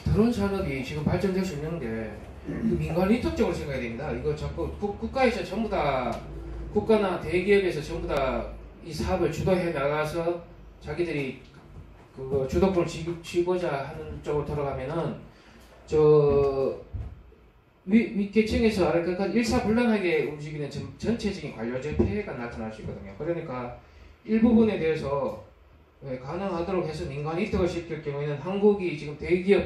드론 산업이 지금 발전될 수 있는 게 민간 위탁적으로 생각해야 됩니다. 이거 자꾸 국가에서 전부 다 국가나 대기업에서 전부 다 이 사업을 주도해 나가서 자기들이 그거 주도권을 쥐고자 하는 쪽으로 돌아가면은 저 윗계층에서 아래까지 일사불란하게 움직이는 전체적인 관료적 폐해가 나타날 수 있거든요. 그러니까 일부분에 대해서 가능하도록 해서 민간 이득을 시킬 경우에는 한국이 지금 대기업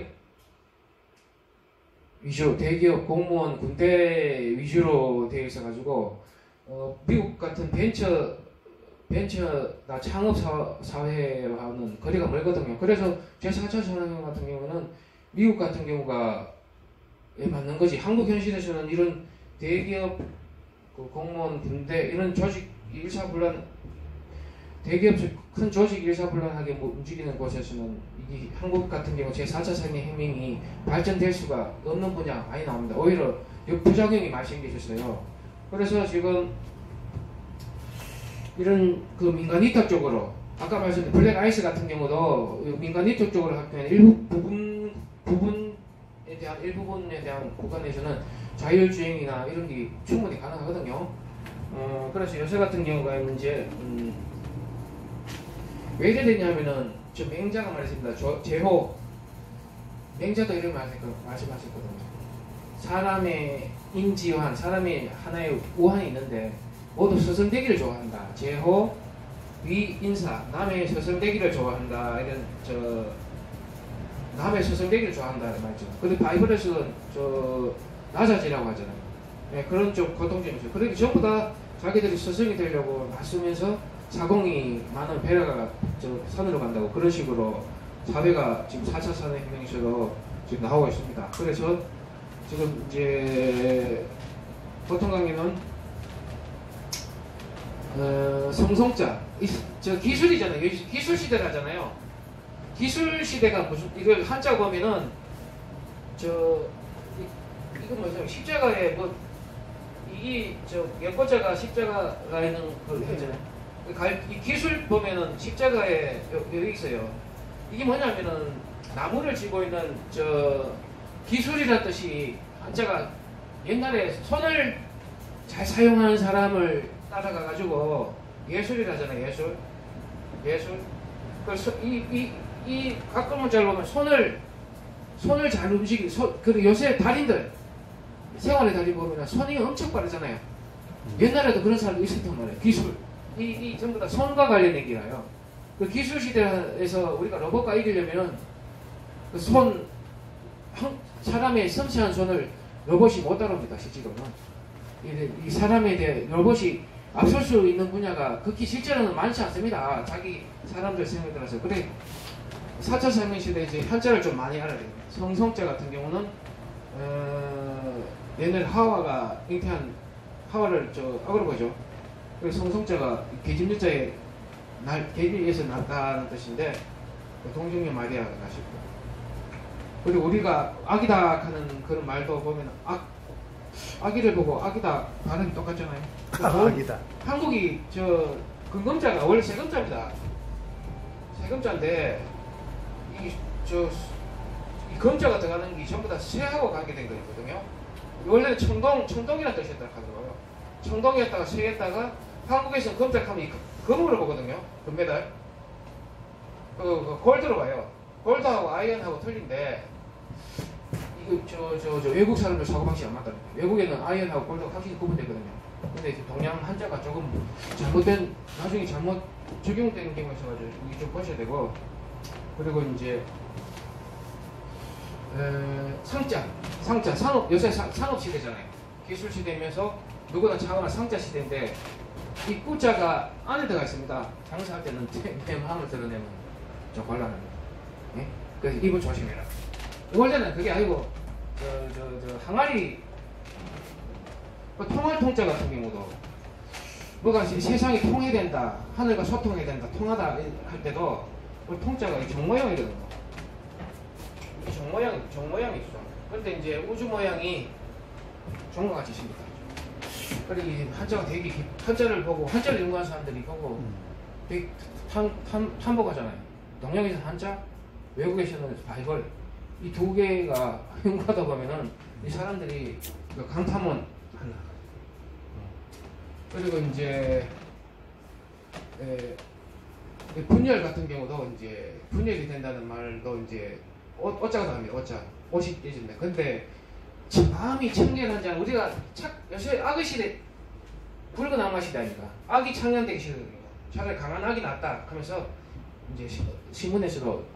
위주, 대기업, 공무원, 군대 위주로 되어 있어가지고 미국 같은 벤처나 창업 사회와는 거리가 멀거든요. 그래서 제4차 산업혁명 같은 경우는 미국 같은 경우가 맞는 거지. 한국 현실에서는 이런 대기업, 공무원, 군대 이런 조직 일사불란, 대기업 큰 조직 일사불란하게 움직이는 곳에서는 이 한국 같은 경우 제4차 산업혁명이 발전될 수가 없는 분야가 많이 나옵니다. 오히려 부작용이 많이 생기셨어요. 그래서 지금 이런 그 민간 위탁 쪽으로 아까 말씀드린 블랙 아이스 같은 경우도 민간 위탁 쪽으로 할 경우에는 일부분에 대한 구간에서는 자율주행이나 이런 게 충분히 가능하거든요. 그래서 요새 같은 경우가 이제 왜 이래 됐냐면은 저 맹자가 말했습니다. 제호 맹자도 이런 말씀하셨거든요. 사람의 인지환, 사람의 하나의 우환이 있는데 모두 서성대기를 좋아한다. 제호, 위, 인사, 남의 서성대기를 좋아한다. 이런 남의 서성대기를 좋아한다는 말이죠. 근데 바이블에서는 나자지라고 하잖아요. 네, 그런 좀 고통점이 있어요. 그러니까 전부 다 자기들이 스승이 되려고 맞서면서 사공이 많은 배려가 산으로 간다고 그런 식으로 사회가 지금 4차 산업혁명에서도 지금 나오고 있습니다. 그래서 지금 이제 보통 강의는 성성자 저 기술이잖아요. 기술 시대라잖아요. 기술 시대가 무슨 이걸 한자 보면은 이거 뭐죠? 십자가에 뭐 이 연꽃자가 십자가가 있는 그 했잖아요. 이 기술 보면은 십자가에 여기 있어요. 이게 뭐냐면은 나무를 쥐고 있는 기술이란 뜻이 한자가 옛날에 손을 잘 사용하는 사람을 따라가 가지고 예술이라잖아요. 예술. 그래서 이 가끔은 잘 보면 손을 잘 그리고 요새 달인들 생활의 달인 보면 손이 엄청 빠르잖아요. 옛날에도 그런 사람도 있었단 말이에요. 기술. 이 전부 다 손과 관련 얘기라요. 그 기술 시대에서 우리가 로봇과 이기려면 그 사람의 섬세한 손을 로봇이 못 따라옵니다. 실제로는. 이 사람에 대해 로봇이 앞설 수 있는 분야가 극히 실제로는 많지 않습니다. 자기 사람들 생각에 따라서. 그래 4차 산업 시대에 이제 한자를 좀 많이 알아야 됩니다. 성성자 같은 경우는 옛날 하와가 잉태한 하와를 악으로 보죠. 그래서 성성자가 계집유자에 계집에서 났다는 뜻인데 동정녀 마리아가 나셨고. 그리고 우리가 악이다 하는 그런 말도 보면 아기를 보고 악이다 발음이 똑같잖아요. 악이다. 한국이 근검자가 원래 세금자입니다. 세금자인데 이 검자가 들어가는 게 전부 다 세하고 관계된 거거든요. 원래는 청동이라는 뜻이었다 하더라고요. 청동이었다가 세했다가 한국에서는 검자하면 금으로 보거든요. 금메달. 골드로 봐요. 골드하고 아이언하고 틀린데 이거 외국 사람들 사고방식이 안 맞거든요. 외국에는 아이언하고 골드가 확실히 구분되거든요. 근데 동양 한자가 조금 나중에 잘못 적용되는 경우가 있어가지고 이게 좀 보셔야 되고. 그리고 이제 상자 요새 산업 시대잖아요. 기술 시대면서 누구나 창업할 상자 시대인데 이 꾸자가 안에 들어가 있습니다. 장사할 때는 내 마음을 드러내면 좀 곤란합니다. 예? 그래서 입은 조심해라. 원래는 그게 아니고 항아리 통할 통자 같은 경우도 뭐가 세상이 통해야 된다, 하늘과 소통해야 된다, 통하다 할 때도 통자가 정 모양이거든요. 정 모양이죠. 그런데 이제 우주 모양이 종과 같이 생겼다. 그리고 한자가 되게 한자를 보고 한자를 연구한 사람들이 보고 되게 탐복하잖아요. 동양에서는 한자, 외국에서는 바이블. 이 두 개가 행하다 보면은 이 사람들이 그 강탐원 한다. 그리고 이제 분열 같은 경우도 이제 분열이 된다는 말도 이제 어짜가 나옵니다. 어짜 옷이 깨진다. 근데 마음이 청결한 자는 우리가 요새 악의 시대 붉은 악마 시대 아닙니까? 악이 창년되기 시작합니다. 차라리 강한 악이 낫다 하면서 이제 신문에서도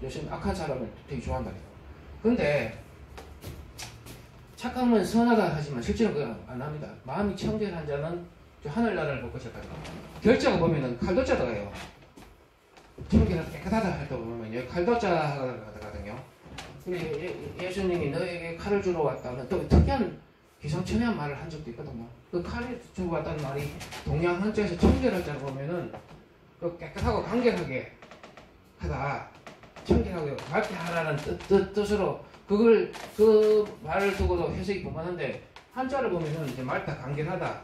요즘 악한 사람을 되게 좋아한다. 근데 착하면 선하다 하지만 실제로 그거 안 합니다. 마음이 청결한 자는 하늘나라를 볼 것이다. 결자가 보면은 칼도자가요. 청결하다 깨끗하다 할 때 보면 여기 칼도자가 가거든요. 근데 예수님이 너에게 칼을 주러 왔다는 또 특이한 기상천외한 말을 한 적도 있거든요. 그 칼을 주러 왔다는 말이 동양 한자에서 청결할 자를 보면은 그 깨끗하고 간결하게 하다, 청결하게 맑게 하라는 뜻으로 그 말을 두고도 해석이 분분한데 한자를 보면은 이제 맑다, 간결하다.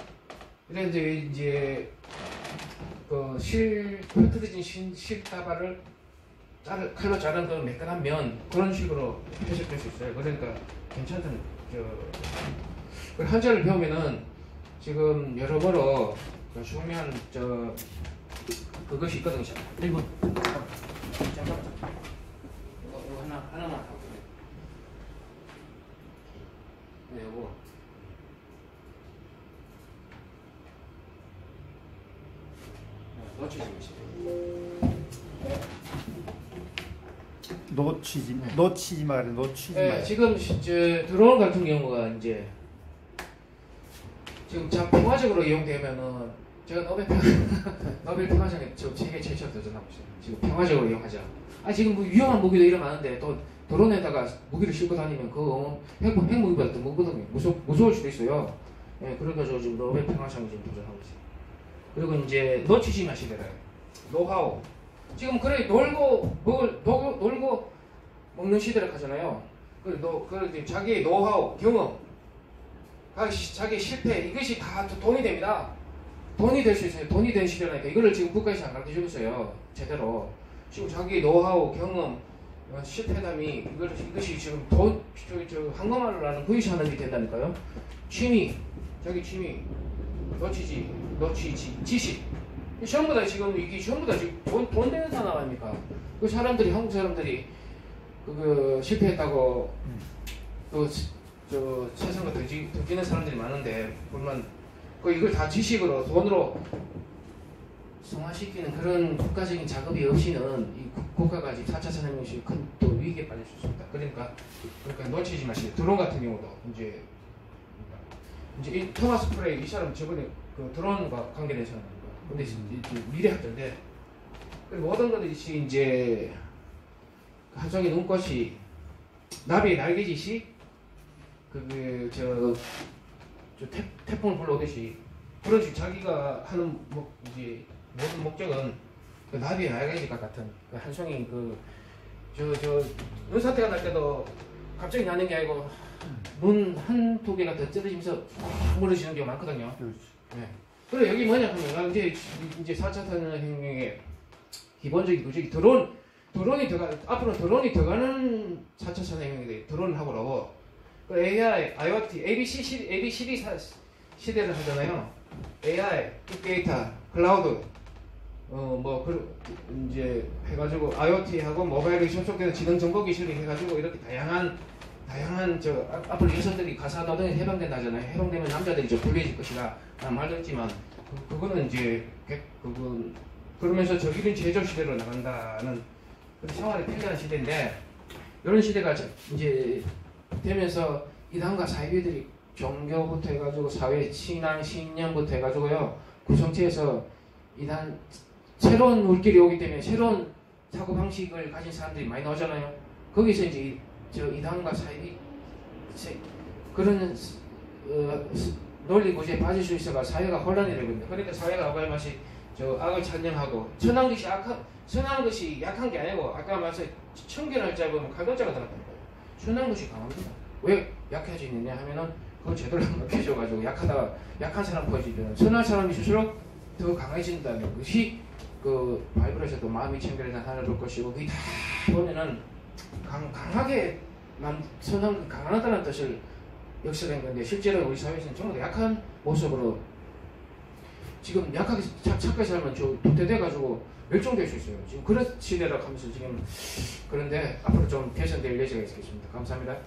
이런데 이제 그 흩어진 실다발을 칼로 자른 그 매끈한 면 그런 식으로 해석될 수 있어요. 그러니까 괜찮다는 그 한자를 배우면은 지금 여러모로 그 중요한 그것이 있거든요. 1분. 잠깐만. 이거 하나만 하고. 네, 요거. 놓치지 말아. 네, 지금 드론 같은 경우가 이제 지금 평화적으로 이용되면은 제가 노벨 평화상에 지금 세계 최초로 도전하고 있어요. 지금 평화적으로 이용하자. 지금 뭐 위험한 무기도 이래 많은데 또 드론에다가 무기를 싣고 다니면 그 핵무기보다 더 무거거든요. 무서울 수도 있어요. 예, 그래가지고 지금 노벨 평화상에 지금 도전하고 있어요. 그리고 이제 놓치지 마시더라고요. 노하우. 지금 그래 놀고 먹는 시대를 가잖아요. 그래 자기의 노하우, 경험, 자기의 실패 이것이 다 돈이 됩니다. 돈이 될 수 있어요. 돈이 된 시대라니까 이거를 지금 국가에서 안 가르쳐주고 있어요. 제대로. 지금 자기의 노하우, 경험, 실패담이 이것이 지금 한국말로 하는 그것이 하는 일이 된다니까요. 취미, 자기 취미, 놓치지, 지식. 전부 다 지금 이게 전부 다 지금 돈 되는 산업 아닙니까? 그 사람들이 한국 사람들이 실패했다고 세상과 던지는 사람들이 많은데 물론 이걸 다 지식으로 돈으로 성화시키는 그런 국가적인 작업이 없이는 이 국가가 아직 4차 산업혁명이 큰 또 위기에 빠질 수 있습니다. 그러니까 놓치지 마시고 드론 같은 경우도 이제 이 토마스 프레이 이 사람 저번에 그 드론과 관계된 사람입니다. 근데 미래학자인데 모든 것들이 이제 한쪽의 눈꽃이 나비의 날개짓이 태풍을 불러오듯이 그런 식으로 자기가 하는 이제 모든 목적은 그 나비의 날개짓과 같은 그 한송이 눈사태가 날 때도 갑자기 나는 게 아니고 눈 한두 개가 더 떨어지면서 확 멀어지는 경우가 많거든요. 네. 그래 여기 뭐냐 하면 이제 4차 산업혁명의 기본적인 구조기 드론이 앞으로 드론이 들어가는 4차 산업혁명이 드론하고로 그 AI, IoT, ABCD 시대를 하잖아요. AI, 빅데이터, 클라우드, 이제 해가지고 IoT하고 모바일에 접속되는 지능 정보 기술이 해가지고 이렇게 다양한 앞으로 여성들이 가사 노동에 해방된다 하잖아요. 해방되면 남자들이 좀 불리해질 것이다 라는 말도 있지만 그거는 이제 그러면서 저기는 제조 시대로 나간다는 그런 생활에 편리한 시대인데 이런 시대가 이제 되면서 이단과 사회들이 종교부터 해가지고 사회 신앙 신념부터 해가지고요 구성체에서 이단 새로운 물길이 오기 때문에 새로운 사고 방식을 가진 사람들이 많이 나오잖아요. 거기서 이제 이단과 사회 그런 논리 구조에 빠질 수 있어가 사회가 혼란이 되고 있는데 그러니까 사회가 아까 맛이 악을 찬양하고 선한 것이 약한 게 아니고 아까 말씀 청결할 자 보면 칼도자가 들어갔다는 거예요. 선한 것이 강합니다. 왜 약해지느냐 하면은 그걸 제대로 막혀줘가지고 약한 사람 보여주면 선한 사람이 스스로 더 강해진다는 것이 그 바이블에서도 마음이 청결해서 하나님 볼 것이고 그게 다 보면은 강하게 선언 강하다는 뜻을 역설한 건데 실제로 우리 사회에서는 정말 약한 모습으로 지금 약하게 착하게 살면 저 도태돼가지고 멸종될 수 있어요. 지금 그런 시대라고 하면서 지금 그런데 앞으로 좀 개선될 예정이 있겠습니다. 감사합니다.